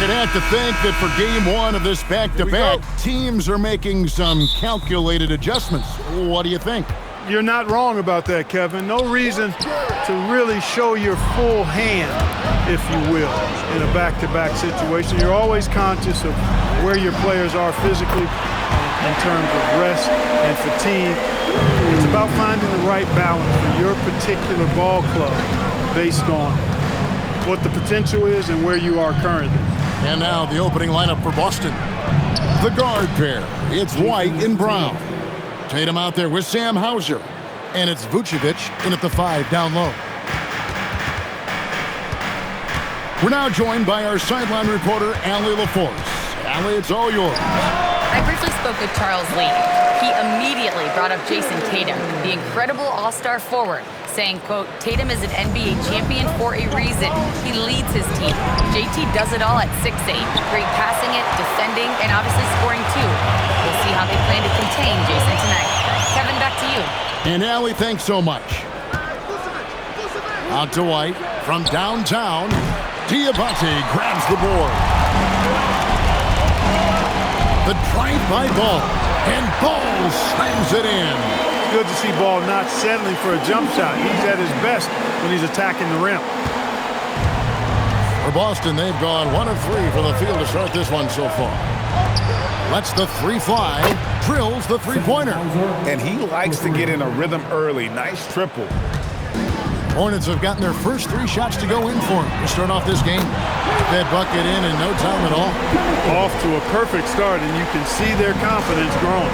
Gonna have to think that for game one of this back-to-back, teams are making some calculated adjustments. What do you think? You're not wrong about that, Kevin. No reason to really show your full hand, if you will, in a back-to-back situation. You're always conscious of where your players are physically in terms of rest and fatigue. It's about finding the right balance for your particular ball club based on what the potential is and where you are currently. And now the opening lineup for Boston. The guard pair. It's White and Brown. Tatum out there with Sam Hauser. And it's Vucevic in at the 5 down low. We're now joined by our sideline reporter, Allie LaForce. Allie, it's all yours. I briefly spoke with Charles Lee. He immediately brought up Jason Tatum, the incredible all-star forward, saying, quote, Tatum is an NBA champion for a reason. He leads his team. JT does it all at 6'8". Great passing it, defending, and obviously scoring too. We'll see how they plan to contain Jason tonight. Kevin, back to you. And Allie, thanks so much. Out to White from downtown. Diabate grabs the board. The drive-by Ball. And Ball slams it in. Good to see Ball not settling for a jump shot. He's at his best when he's attacking the rim. For Boston, they've gone 1 of 3 from the field to start this one so far. Lets the 3 fly, drills the three-pointer. And he likes to get in a rhythm early. Nice triple. Hornets have gotten their first 3 shots to go in for him to start off this game. That bucket in no time at all. Off to a perfect start, and you can see their confidence growing.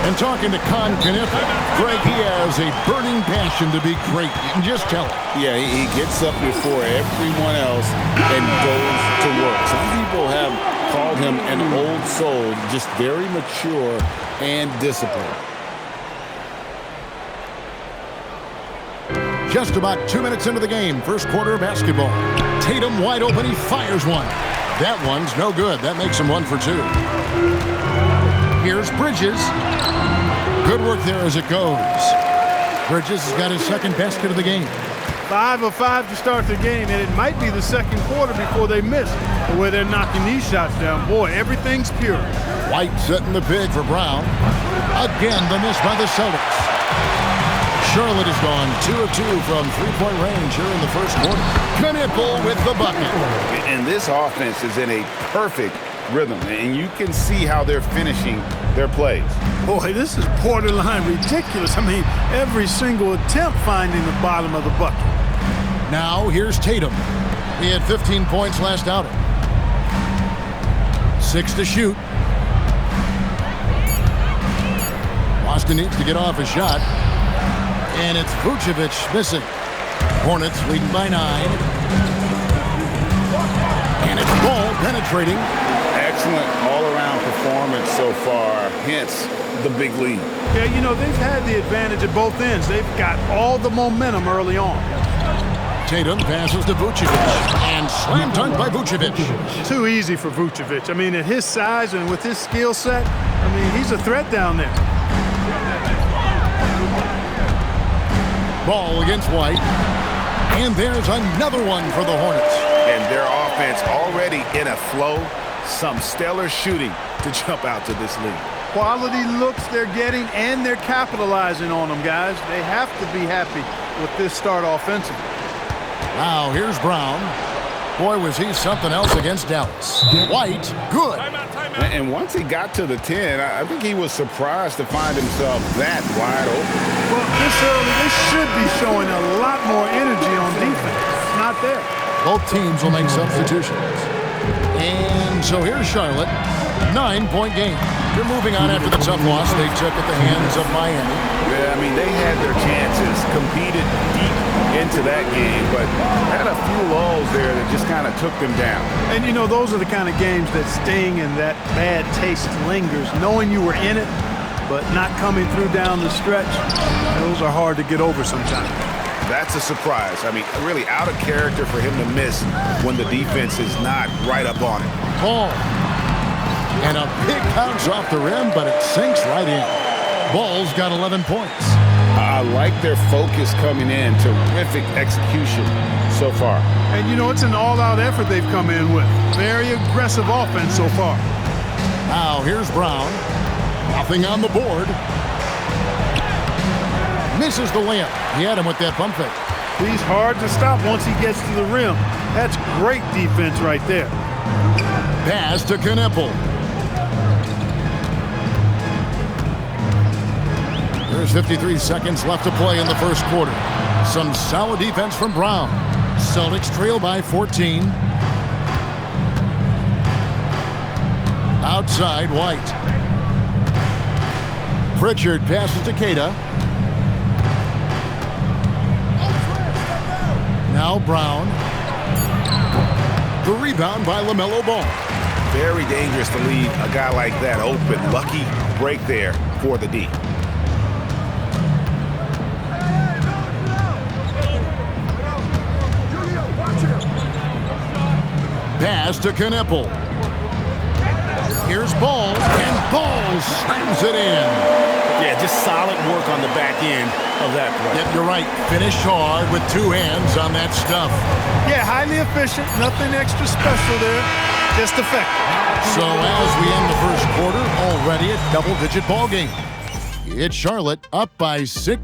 And talking to Con Kniffel, Greg, he has a burning passion to be great. You can just tell it. Yeah, he gets up before everyone else and goes to work. Some people have called him an old soul, just very mature and disciplined. Just about 2 minutes into the game, first quarter of basketball. Tatum wide open, he fires one. That one's no good. That makes him 1 for 2. Here's Bridges. Good work there as it goes. Bridges has got his second basket of the game. 5 of 5 to start the game, and it might be the second quarter before they miss the way they're knocking these shots down. Boy, everything's pure. White setting the big for Brown. Again, the miss by the Celtics. Charlotte has gone 2 of 2 from three-point range here in the first quarter. Kniffel with the bucket. And this offense is in a perfect rhythm, and you can see how they're finishing their plays. Boy, this is borderline ridiculous. I mean, every single attempt finding the bottom of the bucket. Now here's Tatum. He had 15 points last outing. 6 to shoot. Boston needs to get off a shot. And it's Vucevic missing. Hornets leading by 9. And it's Ball penetrating. Excellent all-around performance so far, hence the big lead. Yeah, you know, they've had the advantage at both ends. They've got all the momentum early on. Tatum passes to Vucevic. And slam dunk by Vucevic. Too easy for Vucevic. I mean, at his size and with his skill set, I mean, he's a threat down there. Ball against White. And there's another one for the Hornets. And their offense already in a flow. Some stellar shooting to jump out to this lead. Quality looks they're getting, and they're capitalizing on them, guys. They have to be happy with this start offensively. Now here's Brown. Boy, was he something else against Dallas. White, good. And once he got to the 10, I think he was surprised to find himself that wide open. Well, this early, they should be showing a lot more energy on defense. It's not there. Both teams will make substitutions. And so here's Charlotte. 9-point game. They're moving on after the tough loss they took at the hands of Miami. Yeah, I mean, they had their chances, competed deep into that game, but had a few lulls there that just kind of took them down. And, you know, those are the kind of games that sting and that bad taste lingers. Knowing you were in it, but not coming through down the stretch, those are hard to get over sometimes. That's a surprise. I mean, really out of character for him to miss when the defense is not right up on it. Ball. And a big bounce off the rim, but it sinks right in. Ball's got 11 points. I like their focus coming in. Terrific execution so far. And, you know, it's an all-out effort they've come in with. Very aggressive offense so far. Now, here's Brown. Nothing on the board. Misses the layup. He had him with that pump fake. He's hard to stop once he gets to the rim. That's great defense right there. Pass to Knipple. There's 53 seconds left to play in the first quarter. Some solid defense from Brown. Celtics trail by 14. Outside, White. Pritchard passes to Queta. Now Brown. The rebound by LaMelo Ball. Very dangerous to leave a guy like that open. Lucky break there for the D. Pass to Knipple. Here's Ball, and Ball slams it in. Yeah, just solid work on the back end of that play. Yep, you're right. Finish hard with two hands on that stuff. Yeah, highly efficient. Nothing extra special there. Just effective. So as we end the first quarter, already a double-digit ball game. It's Charlotte up by 6.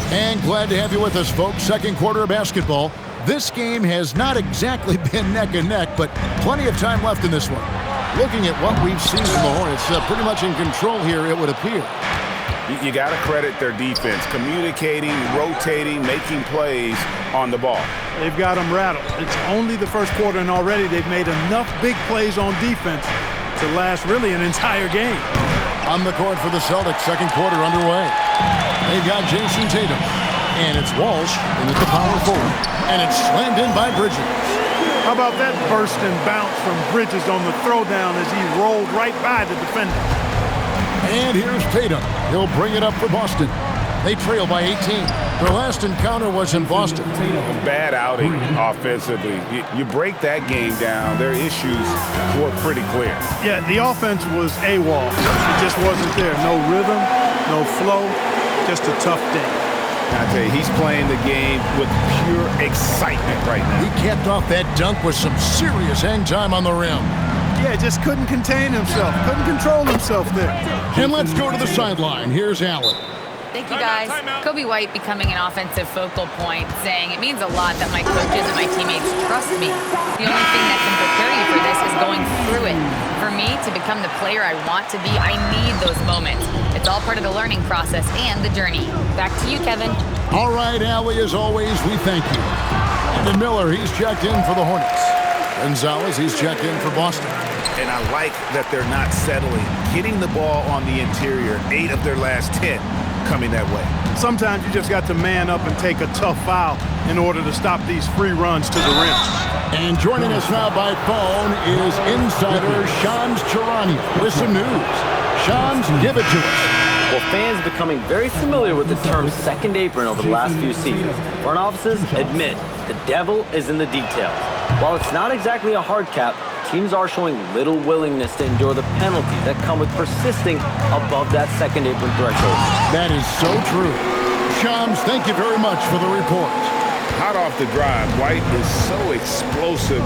And glad to have you with us, folks. Second quarter of basketball. This game has not exactly been neck and neck, but plenty of time left in this one. Looking at what we've seen from the Hornets, pretty much in control here, it would appear. You got to credit their defense, communicating, rotating, making plays on the ball. They've got them rattled. It's only the first quarter, and already they've made enough big plays on defense to last really an entire game. On the court for the Celtics, second quarter underway. They've got Jason Tatum, and it's Walsh, and it's the power forward, and it's slammed in by Bridges. How about that burst and bounce from Bridges on the throwdown as he rolled right by the defender? And here's Tatum. He'll bring it up for Boston. They trail by 18. Their last encounter was in Boston. Bad outing offensively. You break that game down, their issues were pretty clear. Yeah, the offense was AWOL. It just wasn't there. No rhythm, no flow, just a tough day. I tell you, he's playing the game with pure excitement right now. He capped off that dunk with some serious hang time on the rim. Yeah, just couldn't contain himself. Couldn't control himself there. And let's go to the sideline. Here's Allen. Thank you, guys. Kobe White becoming an offensive focal point, saying it means a lot that my coaches and my teammates trust me. The only thing that can prepare you for this is going through it. For me to become the player I want to be, I need those moments. It's all part of the learning process and the journey. Back to you, Kevin. All right, Allie, as always, we thank you. Brandon Miller, he's checked in for the Hornets. Gonzalez, he's checked in for Boston. And I like that they're not settling. Getting the ball on the interior, 8 of their last 10 coming that way. Sometimes you just got to man up and take a tough foul in order to stop these free runs to the rim. And joining us now by phone is insider Shams Charania with some news. Shams, give it to us. Well, fans becoming very familiar with the term second apron over the last few seasons. Front offices admit the devil is in the details. While it's not exactly a hard cap, teams are showing little willingness to endure the penalties that come with persisting above that second apron threshold. That is so true. Shams, thank you very much for the report. Hot off the drive, White is so explosive,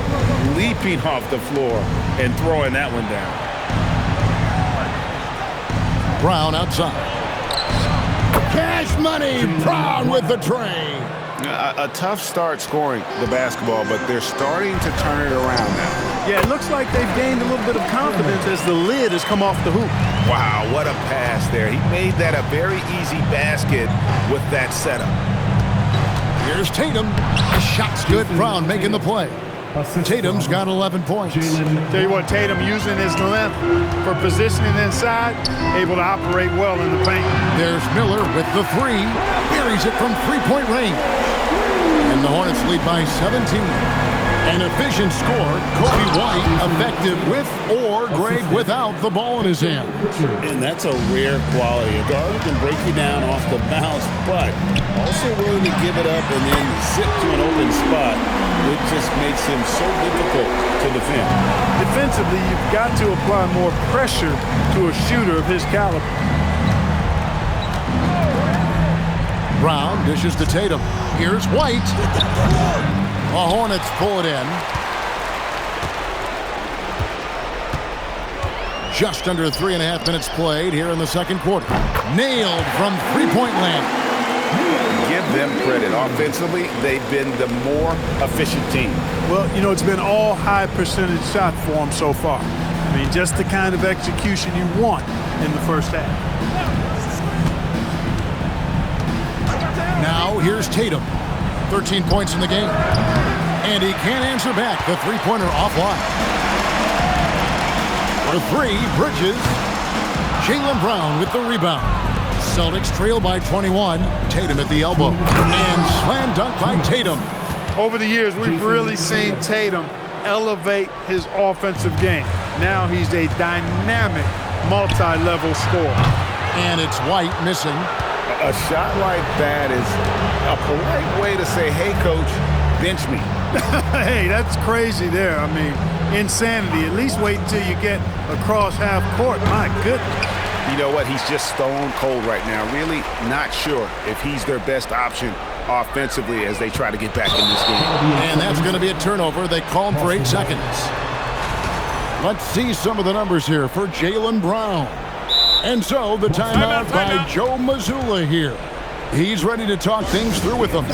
leaping off the floor and throwing that one down. Brown outside. Cash money, Brown with the tray. A tough start scoring the basketball, but they're starting to turn it around now. Yeah, it looks like they've gained a little bit of confidence as the lid has come off the hoop. Wow, what a pass there. He made that a very easy basket with that setup. Here's Tatum. The shot's good. Brown making the play. Tatum's got 11 points. Tell you what, Tatum using his length for positioning inside, able to operate well in the paint. There's Miller with the three. Buries it from three-point range. And the Hornets lead by 17. An efficient score, Kobe White effective with or Greg without the ball in his hand. And that's a rare quality. A guard who can break you down off the bounce, but also willing to give it up and then zip to an open spot. It just makes him so difficult to defend. Defensively, you've got to apply more pressure to a shooter of his caliber. Brown dishes to Tatum. Here's White. The Hornets pull it in. Just under 3.5 minutes played here in the second quarter. Nailed from three-point land. Give them credit. Offensively, they've been the more efficient team. Well, you know, it's been all high percentage shot for them so far. I mean, just the kind of execution you want in the first half. Now here's Tatum. 13 points in the game. And he can't answer back. The three-pointer offline. For three, Bridges. Jaylen Brown with the rebound. Celtics trail by 21. Tatum at the elbow. And slam dunk by Tatum. Over the years, we've really seen Tatum elevate his offensive game. Now he's a dynamic, multi-level scorer. And it's White missing. A shot like that is a polite way to say, hey, coach, bench me. Hey, that's crazy there. I mean, insanity. At least wait until you get across half court. My goodness. You know what? He's just stone cold right now. Really not sure if he's their best option offensively as they try to get back in this game. And that's going to be a turnover. They call him for 8 seconds. Let's see some of the numbers here for Jaylen Brown. And so the timeout by Joe Mazzulla here. He's ready to talk things through with them.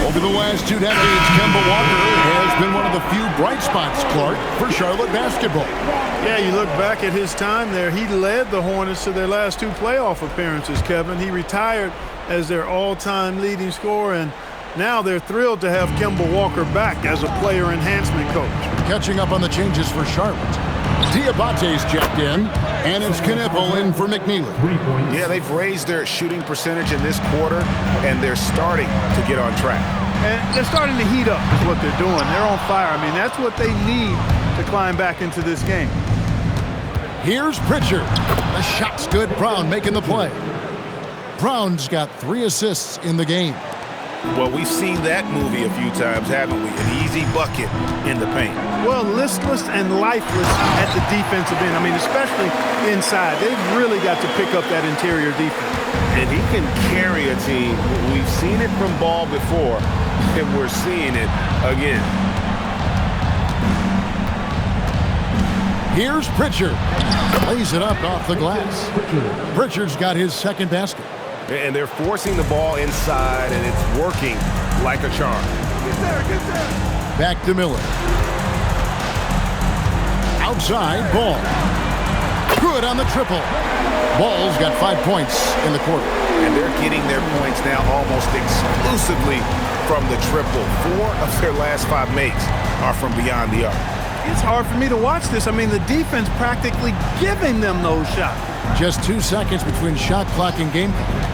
Over the last 2 decades, Kemba Walker has been one of the few bright spots, Clark, for Charlotte basketball. Yeah, you look back at his time there, he led the Hornets to their last 2 playoff appearances, Kevin. He retired as their all-time leading scorer, and now they're thrilled to have Kemba Walker back as a player enhancement coach. Catching up on the changes for Charlotte. Diabate's checked in, and it's Knipple in for McNeely. Yeah, they've raised their shooting percentage in this quarter, and they're starting to get on track. And they're starting to heat up is what they're doing. They're on fire. I mean, that's what they need to climb back into this game. Here's Pritchard. The shot's good. Brown making the play. Brown's got 3 assists in the game. Well, we've seen that movie a few times, haven't we? An easy bucket in the paint. Well, listless and lifeless at the defensive end. I mean, especially inside. They've really got to pick up that interior defense. And he can carry a team. We've seen it from Ball before, and we're seeing it again. Here's Pritchard. Lays it up off the glass. Pritchard's got his second basket. And they're forcing the ball inside, and it's working like a charm. Get there. Back to Miller. Outside, Ball. Good on the triple. Ball's got 5 points in the quarter. And they're getting their points now almost exclusively from the triple. 4 of their last 5 makes are from beyond the arc. It's hard for me to watch this. I mean, the defense practically giving them those shots. Just 2 seconds between shot clock and game clock.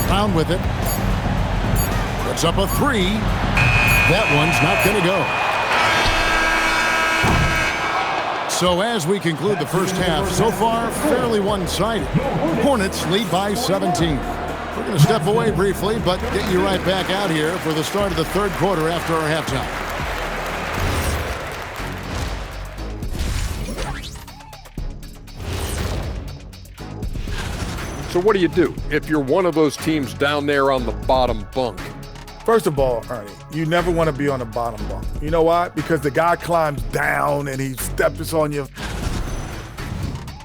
Brown with it. Puts up a 3. That one's not going to go. So as we conclude the first half, so far fairly one-sided. Hornets lead by 17. We're going to step away briefly, but get you right back out here for the start of the third quarter after our halftime. So what do if you're one of those teams down there on the bottom bunk? First of all, Ernie, you never want to be on the bottom bunk. You know why? Because the guy climbs down and he steps on you.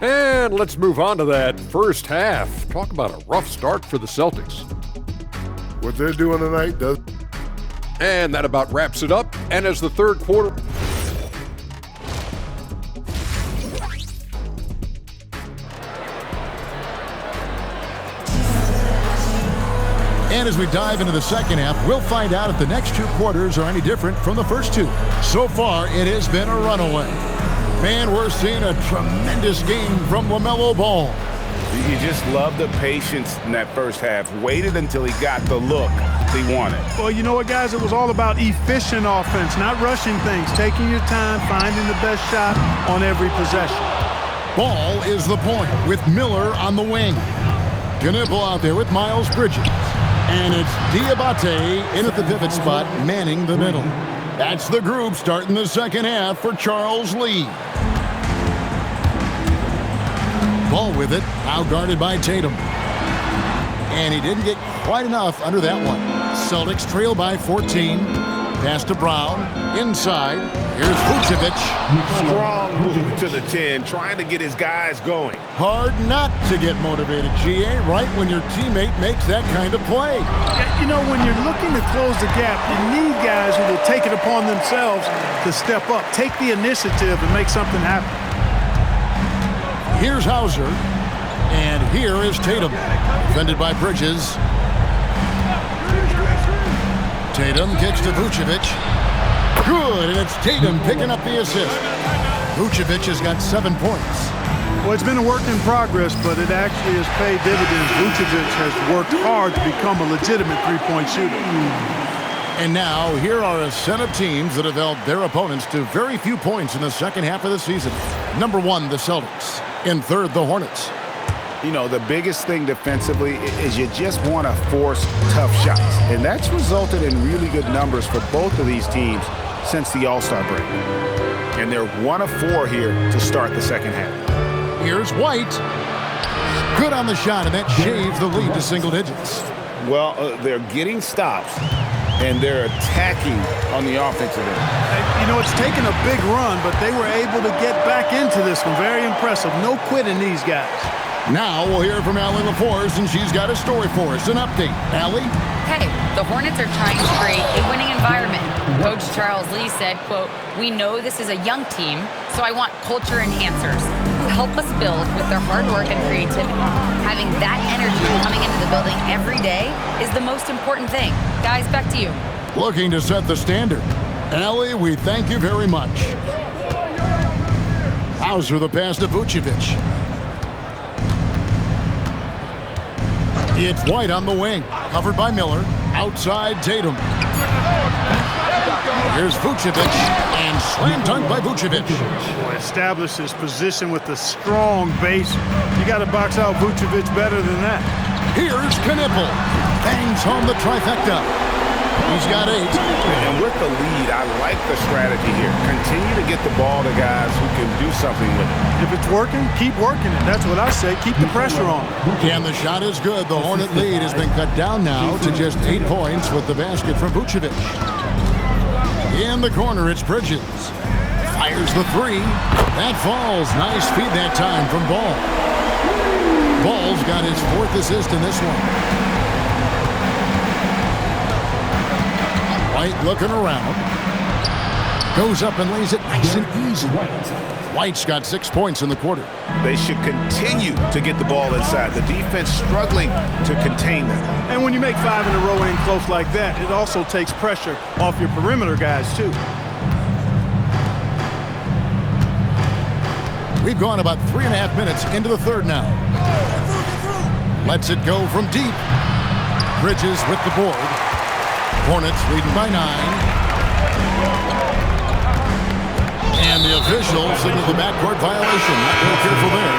And let's move on to that first half. Talk about a rough start for the Celtics. What they're doing tonight does. And that about wraps it up. And as the third quarter... And as we dive into the second half, we'll find out if the next 2 quarters are any different from the first 2. So far, it has been a runaway. Man, we're seeing a tremendous game from LaMelo Ball. You just love the patience in that first half. Waited until he got the look he wanted. Well, you know what, guys? It was all about efficient offense, not rushing things, taking your time, finding the best shot on every possession. Ball is the point with Miller on the wing. Knipple out there with Miles Bridges. And it's Diabate in at the pivot spot, manning the middle. That's the group starting the second half for Charles Lee. Ball with it, now guarded by Tatum. And he didn't get quite enough under that one. Celtics trail by 14. Pass to Brown, inside. Here's Vucevic. Strong move to the 10, trying to get his guys going. Hard not to get motivated, GA, right when your teammate makes that kind of play. You know, when you're looking to close the gap, you need guys who will take it upon themselves to step up, take the initiative, and make something happen. Here's Hauser, and here is Tatum, defended by Bridges. Tatum kicks to Vucevic. Good, and it's Tatum picking up the assist. Vucevic has got 7 points. Well, it's been a work in progress, but it actually has paid dividends. Vucevic has worked hard to become a legitimate three-point shooter. And now, here are a set of teams that have held their opponents to very few points in the second half of the season. Number 1, the Celtics. In third, the Hornets. You know, the biggest thing defensively is you just want to force tough shots. And that's resulted in really good numbers for both of these teams since the All-Star break. And they're 1 of 4 here to start the second half. Here's White. Good on the shot, and that shaves the lead to single digits. Well, they're getting stops, and they're attacking on the offensive end. You know, it's taken a big run, but they were able to get back into this one. Very impressive. No quitting these guys. Now we'll hear from Allie LaForce, and she's got a story for us. An update. Allie? Hey, the Hornets are trying to create a winning environment. Coach Charles Lee said, quote, "We know this is a young team, so I want culture enhancers who help us build with their hard work and creativity. Having that energy coming into the building every day is the most important thing." Guys, back to you. Looking to set the standard. Allie, we thank you very much. Hauser the pass to Vucevic. It's White on the wing, covered by Miller. Outside Tatum. Here's Vucevic, and slam dunk by Vucevic. Boy, established his position with a strong base. You got to box out Vucevic better than that. Here's Knipple. Bangs home the trifecta. He's got 8. And with the lead, I like the strategy here. Continue to get the ball to guys who can do something with it. If it's working, keep working it. That's what I say. Keep the pressure on. And the shot is good. The Hornet lead has been cut down now to just 8 points with the basket from Vucevic. In the corner, it's Bridges. Fires the 3. That falls. Nice feed that time from Ball. Ball's got his 4th assist in this one. White looking around. Goes up and lays it nice and easy. White's got 6 points in the quarter. They should continue to get the ball inside. The defense struggling to contain them. And when you make 5 in a row in close like that, it also takes pressure off your perimeter guys, too. We've gone about 3.5 minutes into the third now. Lets it go from deep. Bridges with the board. Hornets leading by 9. And the official signaled the backcourt violation. Not real careful there.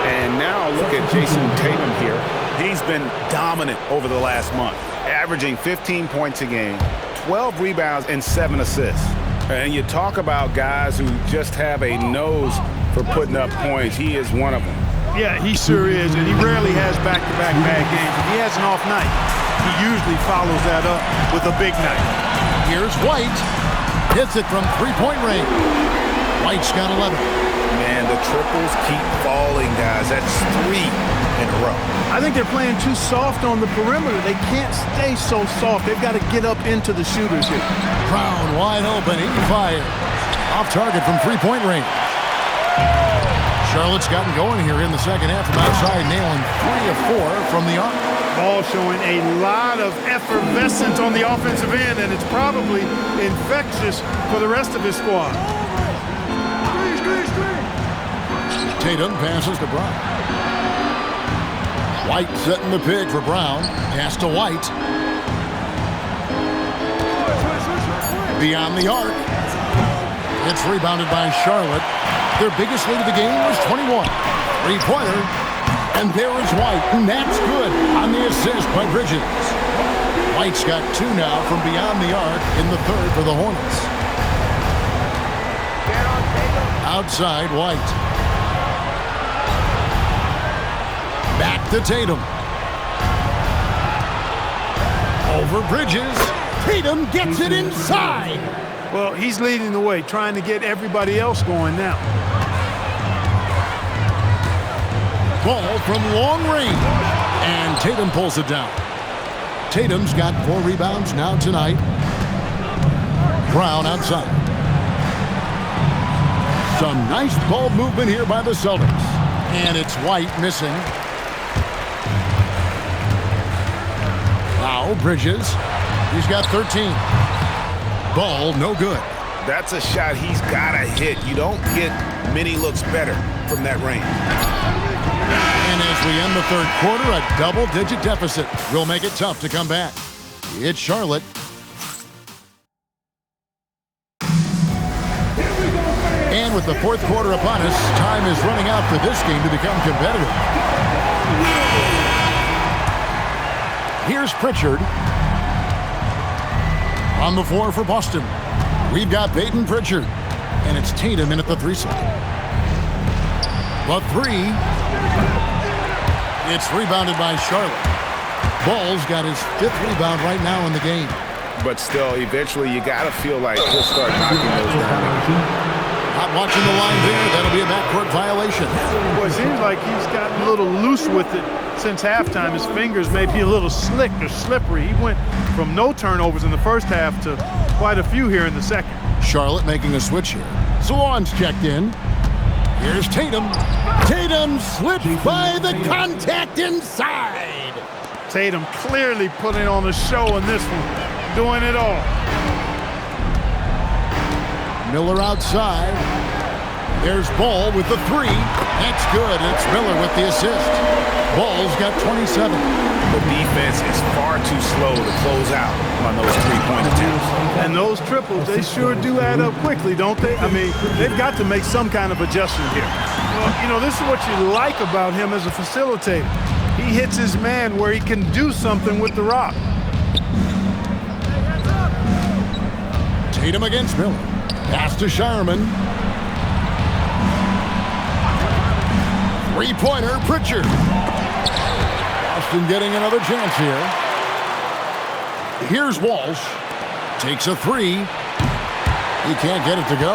And now look at Jason Tatum here. He's been dominant over the last month, averaging 15 points a game, 12 rebounds, and 7 assists. And you talk about guys who just have a nose for putting up points. He is one of them. Yeah, he sure is, and he rarely has back-to-back bad games. If he has an off night, he usually follows that up with a big night. Here's White. Hits it from three-point range. White's got 11. Man, the triples keep falling, guys. That's 3 in a row. I think they're playing too soft on the perimeter. They can't stay so soft. They've got to get up into the shooters here. Brown wide open. He fires. Off target from three-point range. Charlotte's gotten going here in the second half from outside, nailing 3 of 4 from the arc. Ball showing a lot of effervescence on the offensive end, and it's probably infectious for the rest of his squad. Tatum passes to Brown. White setting the pig for Brown. Pass to White. Beyond the arc. It's rebounded by Charlotte. Their biggest lead of the game was 21. Three-pointer. And there is White. And that's good on the assist by Bridges. White's got 2 now from beyond the arc in the third for the Hornets. Outside, White. Back to Tatum. Over Bridges. Tatum gets it inside. Well, he's leading the way, trying to get everybody else going now. Ball from long range. And Tatum pulls it down. Tatum's got 4 rebounds now tonight. Brown outside. Some nice ball movement here by the Celtics. And it's White missing. Now Bridges. He's got 13. Ball no good. That's a shot he's got to hit. You don't get many looks better from that range. And as we end the third quarter, a double-digit deficit will make it tough to come back. It's Charlotte. And with the fourth quarter upon us, time is running out for this game to become competitive. Here's Pritchard. On the floor for Boston, we've got Peyton Pritchard. And it's Tatum in at the 3 slot. The 3. It's rebounded by Charlotte. Ball's got his 5th rebound right now in the game. But still, eventually, you got to feel like he'll start knocking those down. Not watching the line there. That'll be a backcourt violation. Well, it seems like he's gotten a little loose with it since halftime. His fingers may be a little slick or slippery. He went from no turnovers in the first half to quite a few here in the second. Charlotte making a switch here. Salon's checked in. Here's Tatum. Tatum slipped by the contact inside. Tatum clearly putting on a show in this one, doing it all. Miller outside. There's Ball with the 3. That's good. It's Miller with the assist. Ball's got 27. The defense is far too slow to close out on those 3-point attempts. And those triples, they sure do add up quickly, don't they? I mean, they've got to make some kind of adjustment here. Well, you know, this is what you like about him as a facilitator. He hits his man where he can do something with the rock. Tatum against Miller. Pass to Shireman. 3-pointer, Pritchard. Boston getting another chance here. Here's Walsh. Takes a 3. He can't get it to go.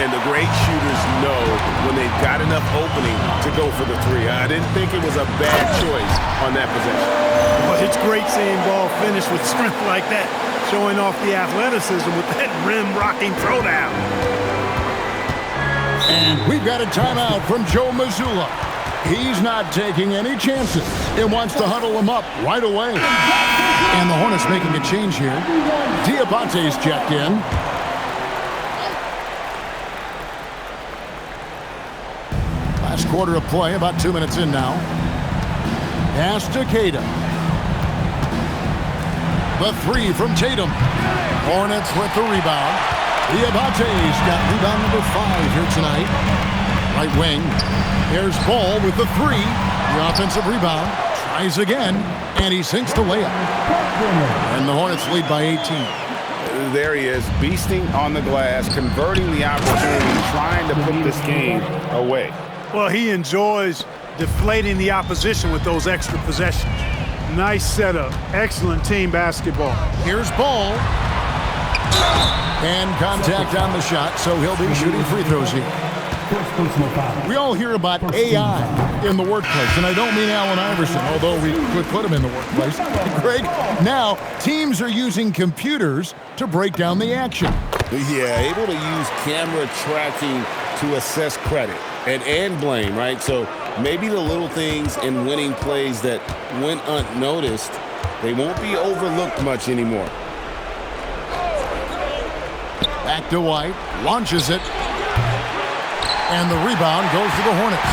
And the great shooters know when they've got enough opening to go for the 3. I didn't think it was a bad choice on that possession. Well, it's great seeing Ball finish with strength like that, showing off the athleticism with that rim-rocking throwdown. And we've got a timeout from Joe Mazzulla. He's not taking any chances. He wants to huddle him up right away. And the Hornets making a change here. Diabate's checked in. Last quarter of play, about 2 minutes in now. Pass to Tatum. The 3 from Tatum. Hornets with the rebound. Diabate's got rebound number 5 here tonight. Right wing. There's Ball with the 3. The offensive rebound. Tries again. And he sinks the layup. And the Hornets lead by 18. There he is, beasting on the glass, converting the opportunity, trying to put this game away. Well, he enjoys deflating the opposition with those extra possessions. Nice setup. Excellent team basketball. Here's Ball. And contact on the shot, so he'll be shooting free throws here. We all hear about AI in the workplace, and I don't mean Allen Iverson, although we could put him in the workplace. Greg, now teams are using computers to break down the action. Yeah, able to use camera tracking to assess credit and blame, right? So maybe the little things in winning plays that went unnoticed, they won't be overlooked much anymore. Back to White, launches it, and the rebound goes to the Hornets.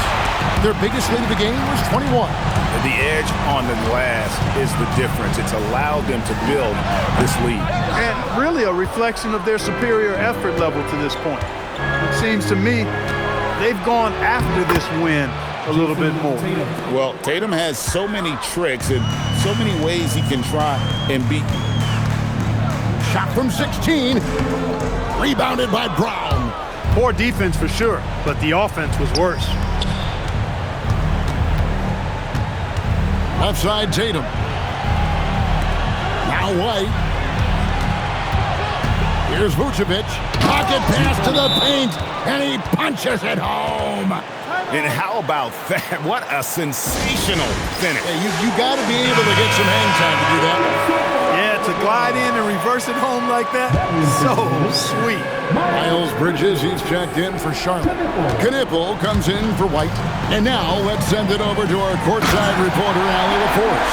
Their biggest lead of the game was 21. The edge on the glass is the difference. It's allowed them to build this lead. And really a reflection of their superior effort level to this point. It seems to me they've gone after this win a little bit more. Well, Tatum has so many tricks and so many ways he can try and beat. Shot from 16. Rebounded by Brown. Poor defense for sure, but the offense was worse. Left side, Tatum. Now White. Here's Vucevic. Pocket pass to the paint, and he punches it home. And how about that? What a sensational finish. Yeah, you got to be able to get some hang time to do that. Yeah, to glide in and reverse it home like that, so sweet. Miles Bridges, he's checked in for Charlotte. Knipple comes in for White. And now let's send it over to our courtside reporter, Allie LaForce.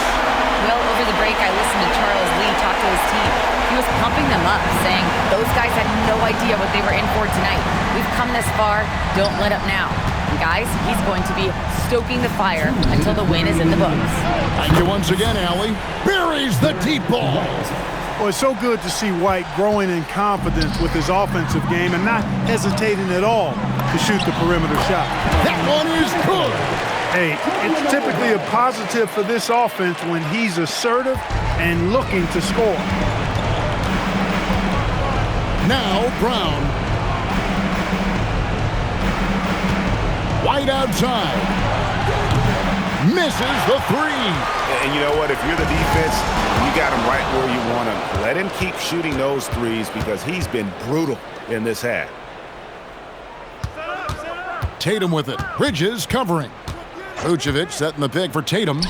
Well, over the break, I listened to Charles Lee talk to his team. He was pumping them up, saying those guys had no idea what they were in for tonight. We've come this far. Don't let up now. And guys, he's going to be stoking the fire until the win is in the books. Thank you once again, Allie. Buries the deep ball. Well, it's so good to see White growing in confidence with his offensive game and not hesitating at all to shoot the perimeter shot. That one is good. Hey, it's typically a positive for this offense when he's assertive and looking to score. Now Brown. White outside. Misses the three. And you know what? If you're the defense, you got him right where you want him. Let him keep shooting those threes because he's been brutal in this half. Tatum with it. Bridges covering. Vucevic setting the pick for Tatum.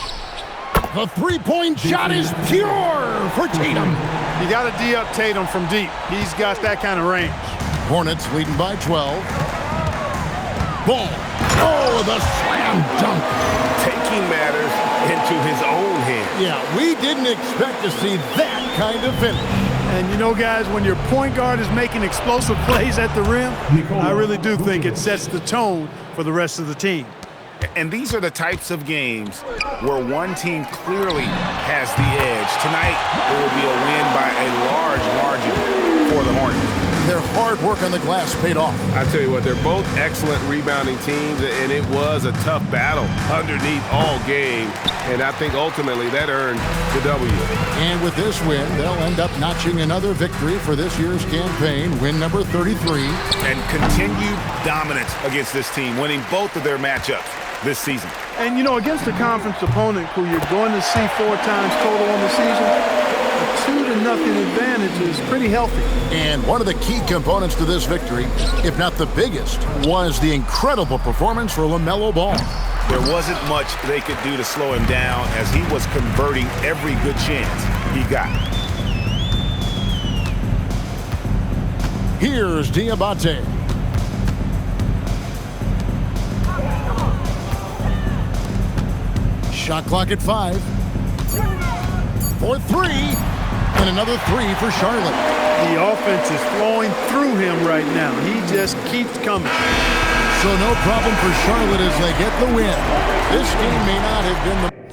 The three-point shot is pure for Tatum. You got to D up Tatum from deep. He's got that kind of range. Hornets leading by 12. Ball. Oh, the slam dunk. Taking matters into his own hands. Yeah, we didn't expect to see that kind of finish. And you know, guys, when your point guard is making explosive plays at the rim, I really do think it sets the tone for the rest of the team. And these are the types of games where one team clearly has the edge. Tonight, it will be a win by a large margin for the Hornets. Their hard work on the glass paid off. I tell you what, they're both excellent rebounding teams, and it was a tough battle underneath all game. And I think ultimately that earned the W. And with this win, they'll end up notching another victory for this year's campaign, win number 33. And continued dominance against this team, winning both of their matchups this season. And, you know, against a conference opponent who you're going to see 4 times total on the season, a 2-0 advantage is pretty healthy. And one of the key components to this victory, if not the biggest, was the incredible performance for LaMelo Ball. There wasn't much they could do to slow him down as he was converting every good chance he got. Here's Diabate. Shot clock at 5. For 3. And another 3 for Charlotte. The offense is flowing through him right now. He just keeps coming. So no problem for Charlotte as they get the win. This game may not have been the